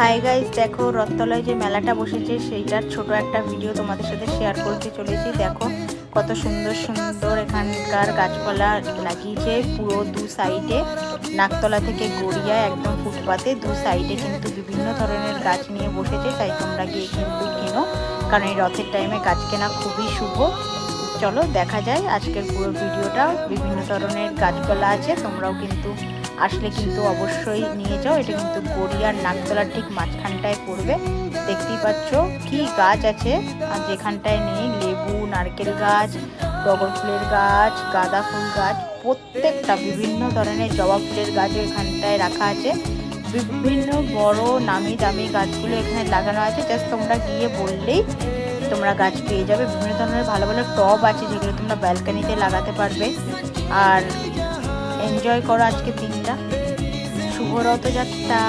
Hi guys, দেখো রথতলায় যে মেলাটা বসেছে সেইটার ছোট একটা ভিডিও তোমাদের সাথে শেয়ার করতে চলেছি। দেখো কত সুন্দর সুন্দর এখানকার গাছপালা লাগিয়েছে পুরো দু সাইডে, নাকতলা থেকে গড়িয়া একদম ফুটপাতে দু সাইডে কিন্তু বিভিন্ন ধরনের গাছ নিয়ে বসেছে। তাই তোমরা গিয়ে কিন্তু কেনো, কারণ এই রথের টাইমে গাছ কেনা খুবই শুভ। চলো দেখা যায় আজকের পুরো ভিডিওটা। বিভিন্ন ধরনের গাছপালা আছে, তোমরাও কিন্তু আসলে কিন্তু অবশ্যই নিয়ে যাও। এটা কিন্তু গড়িয়ার নাকতলার ঠিক মাঝখানটায় পড়বে। দেখতেই পাচ্ছ কি গাছ আছে, আর যেখানটায় নেই লেবু, নারকেল গাছ, টগর ফুলের গাছ, গাঁদা ফুল গাছ, প্রত্যেকটা বিভিন্ন ধরনের জবা ফুলের গাছও এখানটায় রাখা আছে। বিভিন্ন বড় নামি দামি গাছগুলো এখানে লাগানো আছে। জাস্ট তোমরা গিয়ে বললেই তোমরা গাছ পেয়ে যাবে। বিভিন্ন ধরনের ভালো ভালো টব আছে যেগুলো তোমরা ব্যালকনিতে লাগাতে পারবে। আর এনজয় করো আজকে দিনটা। শুভ রথযাত্রা।